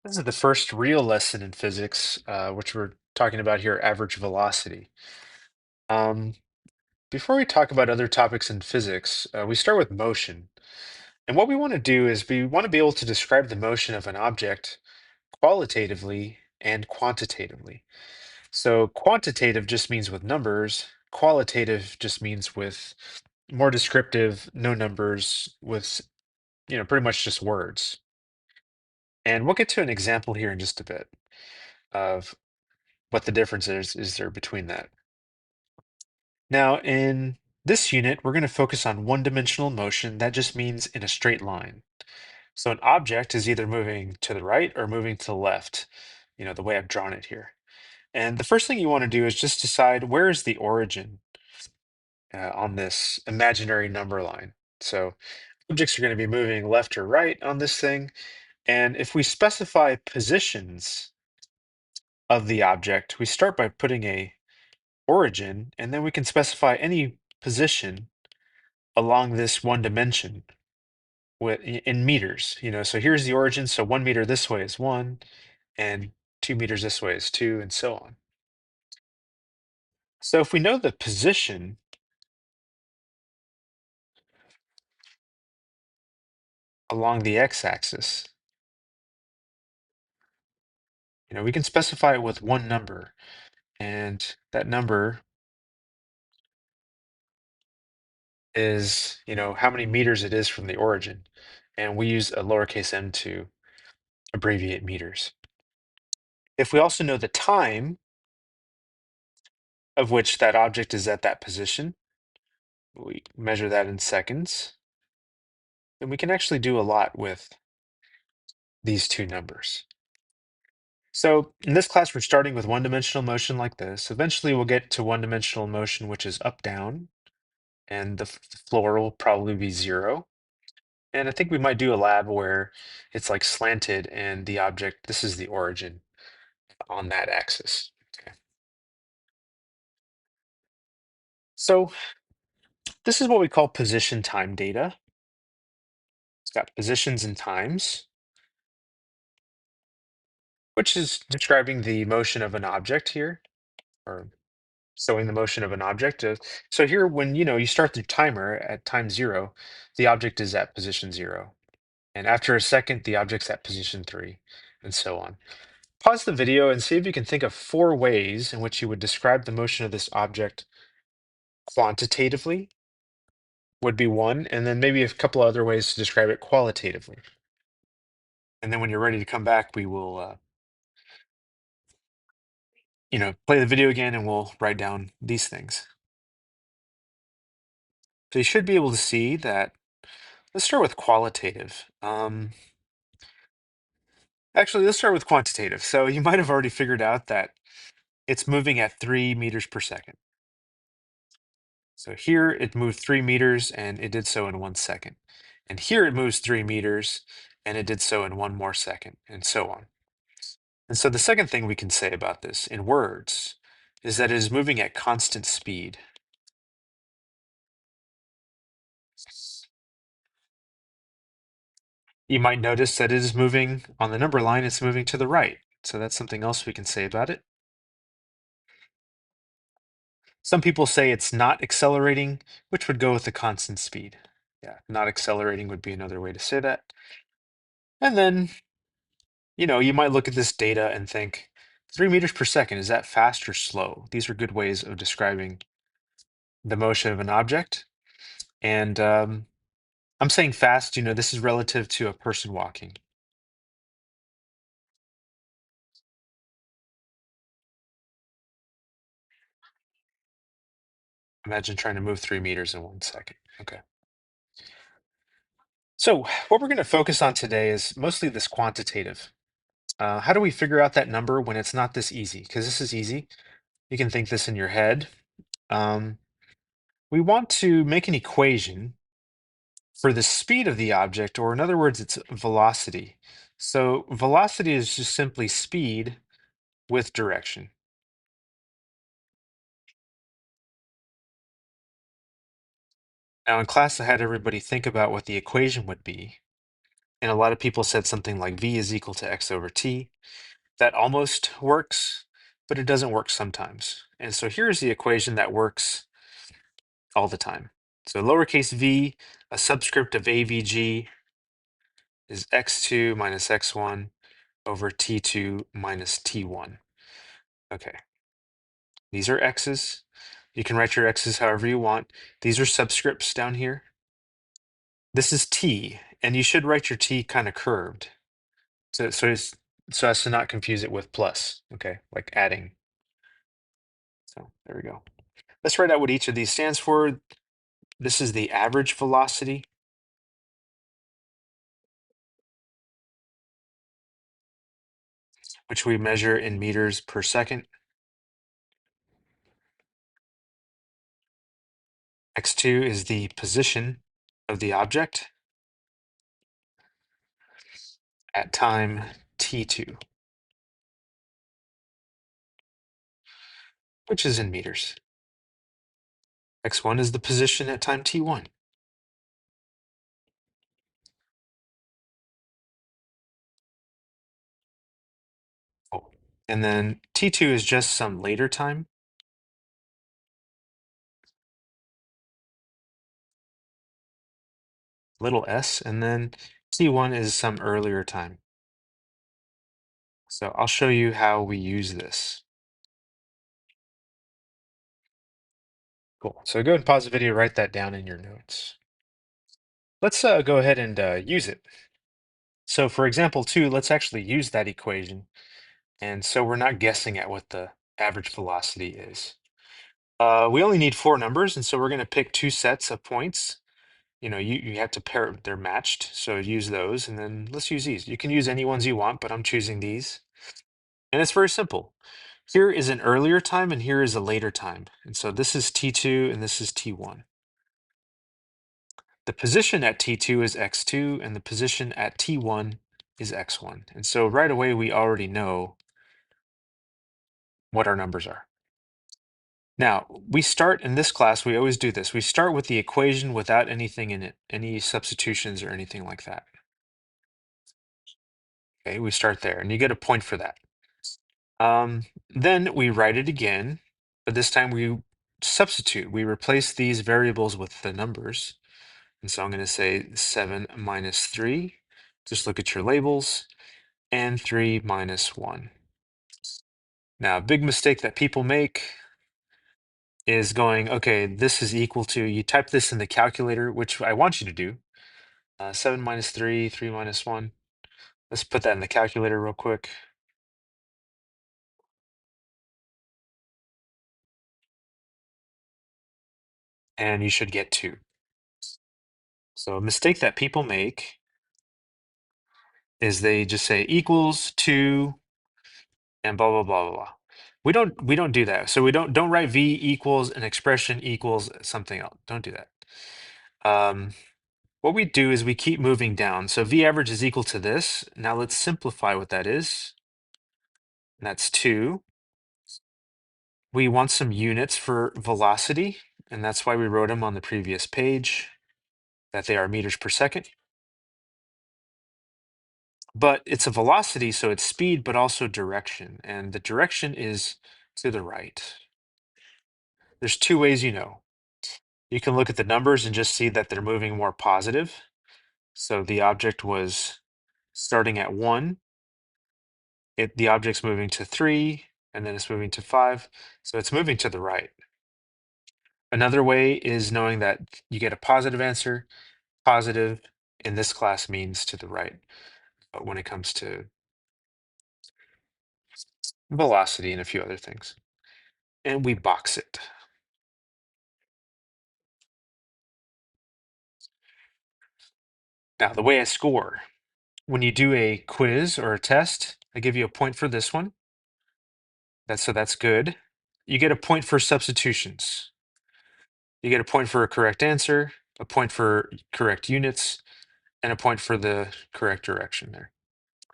This is the first real lesson in physics, which we're talking about here, average velocity. Um, Before we talk about other topics in physics, we start with motion. And what we want to do is we want to be able to describe the motion of an object qualitatively and quantitatively. So quantitative just means with numbers, qualitative just means with more descriptive, no numbers, with pretty much just words. And we'll get to an example here in just a bit of what the difference is there between that. Now, in this unit, we're going to focus on one-dimensional motion. That just means in a straight line. So an object is either moving to the right or moving to the left, the way I've drawn it here. And the first thing you want to do is just decide where is the origin on this imaginary number line. So objects are going to be moving left or right on this thing. And if we specify positions of the object, we start by putting a origin, and then we can specify any position along this one dimension in meters. So here's the origin. So 1 meter this way is one, and 2 meters this way is two, and so on. So if we know the position along the x-axis, we can specify it with one number, and that number is, how many meters it is from the origin. And we use a lowercase m to abbreviate meters. If we also know the time of which that object is at that position, we measure that in seconds, then we can actually do a lot with these two numbers. So in this class, we're starting with one-dimensional motion like this. Eventually, we'll get to one-dimensional motion, which is up-down, and the floor will probably be zero. And I think we might do a lab where it's like slanted and the object, this is the origin on that axis. Okay. So this is what we call position time data. It's got positions and times, which is describing the motion of an object here, or showing the motion of an object. So here, when you start the timer at time zero, the object is at position zero, and after a second, the object's at position three, and so on. Pause the video and see if you can think of four ways in which you would describe the motion of this object quantitatively, would be one, and then maybe a couple other ways to describe it qualitatively. And then when you're ready to come back, we will, play the video again, and we'll write down these things. So you should be able to see that. Let's start with qualitative. Actually, let's start with quantitative. So you might have already figured out that it's moving at 3 meters per second. So here it moved 3 meters and it did so in 1 second. And here it moves 3 meters and it did so in one more second, and so on. And so the second thing we can say about this in words is that it is moving at constant speed. You might notice that it is moving on the number line, it's moving to the right. So that's something else we can say about it. Some people say it's not accelerating, which would go with the constant speed. Yeah, not accelerating would be another way to say that. And then, you might look at this data and think, 3 meters per second, is that fast or slow? These are good ways of describing the motion of an object. And I'm saying fast, this is relative to a person walking. Imagine trying to move 3 meters in 1 second. Okay. So what we're going to focus on today is mostly this quantitative. How do we figure out that number when it's not this easy? Because this is easy. You can think this in your head. Um, we want to make an equation for the speed of the object, or in other words, its velocity. So velocity is just simply speed with direction. Now in class, I had everybody think about what the equation would be. And a lot of people said something like v is equal to x over t. That almost works, but it doesn't work sometimes. And so here's the equation that works all the time. So lowercase v, a subscript of avg, is x2 minus x1 over t2 minus t1. Okay, these are x's. You can write your x's however you want. These are subscripts down here. This is t, and you should write your t kind of curved, so as to not confuse it with plus, okay, like adding. So there we go. Let's write out what each of these stands for. This is the average velocity, which we measure in meters per second. X2 is the position of the object at time t2, which is in meters. X1 is the position at time t1. Oh. And then t2 is just some later time. Little s, and then t1 is some earlier time. So I'll show you how we use this. Cool. So go ahead and pause the video, write that down in your notes. Let's go ahead and use it. So for example 2, let's actually use that equation. And so we're not guessing at what the average velocity is. We only need 4 numbers, and so we're going to pick 2 sets of points. You know, you have to pair, they're matched, so use those, and then let's use these. You can use any ones you want, but I'm choosing these. And it's very simple. Here is an earlier time, and here is a later time. And so this is T2, and this is T1. The position at T2 is X2, and the position at T1 is X1. And so right away, we already know what our numbers are. Now, we start in this class, we always do this. We start with the equation without anything in it, any substitutions or anything like that. Okay, we start there, and you get a point for that. Then we write it again, but this time we substitute. We replace these variables with the numbers. And so I'm going to say 7 minus 3. Just look at your labels. And 3 minus 1. Now, a big mistake that people make is going, okay, this is equal to, you type this in the calculator, which I want you to do. 7 minus 3, 3 minus 1. Let's put that in the calculator real quick. And you should get 2. So a mistake that people make is they just say equals 2 and blah, blah, blah, blah, blah. We don't do that. So we don't write v equals an expression equals something else. Don't do that. What we do is we keep moving down. So v average is equal to this. Now let's simplify what that is. And that's 2. We want some units for velocity, and that's why we wrote them on the previous page, that they are meters per second. But it's a velocity, so it's speed, but also direction. And the direction is to the right. There's 2 ways you know. You can look at the numbers and just see that they're moving more positive. So the object was starting at 1, the object's moving to 3, and then it's moving to 5. So it's moving to the right. Another way is knowing that you get a positive answer. Positive in this class means to the right, but when it comes to velocity and a few other things. And we box it. Now, the way I score, when you do a quiz or a test, I give you a point for this one. That's good. You get a point for substitutions. You get a point for a correct answer, a point for correct units, and a point for the correct direction there.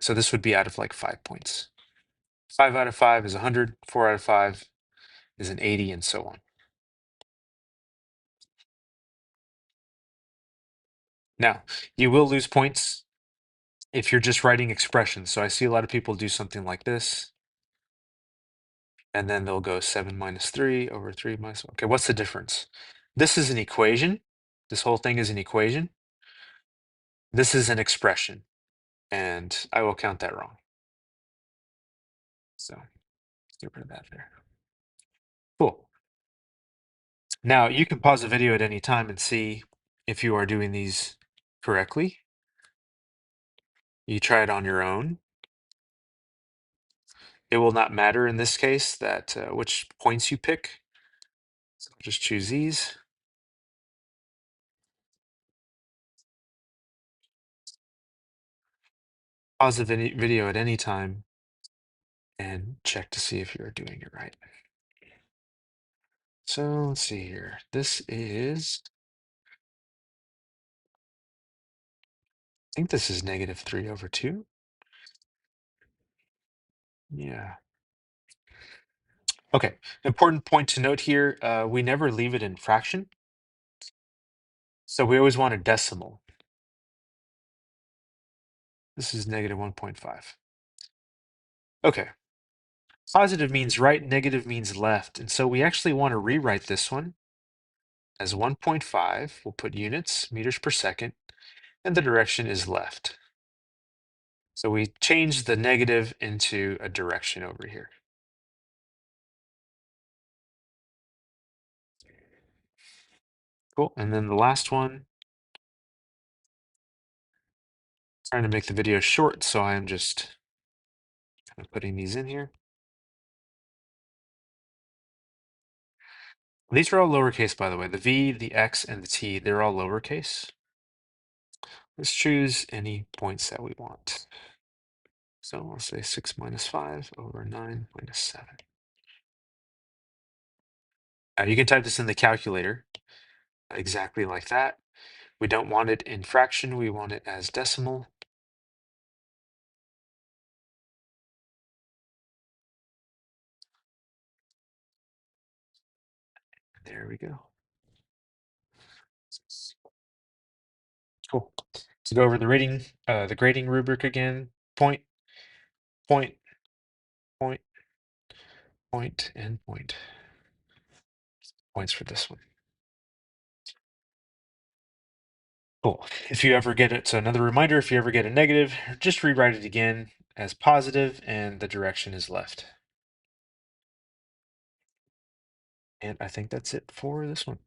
So this would be out of like 5 points. 5 out of 5 is 100, 4 out of 5 is an 80, and so on. Now, you will lose points if you're just writing expressions. So I see a lot of people do something like this, and then they'll go 7 minus 3 over 3 minus. Okay, what's the difference? This is an equation. This whole thing is an equation. This is an expression, and I will count that wrong. So let's get rid of that there. Cool. Now you can pause the video at any time and see if you are doing these correctly. You try it on your own. It will not matter in this case that which points you pick. So just choose these. Pause the video at any time and check to see if you're doing it right. So let's see here. This is, I think this is negative 3 over 2. Yeah. Okay. Important point to note here, we never leave it in fraction. So we always want a decimal. This is negative 1.5. Okay. Positive means right, negative means left. And so we actually want to rewrite this one as 1.5. We'll put units, meters per second, and the direction is left. So we change the negative into a direction over here. Cool. And then the last one, trying to make the video short, so I'm just kind of putting these in here. These are all lowercase, by the way. The V, the X, and the T, they're all lowercase. Let's choose any points that we want. So I'll say 6 minus 5 over 9 minus 7. You can type this in the calculator exactly like that. We don't want it in fraction, we want it as decimal. There we go. Cool. To go over the grading rubric again, point, point, point, point, and point. Points for this one. Cool. If you ever get it, so another reminder, if you ever get a negative, just rewrite it again as positive and the direction is left. And I think that's it for this one.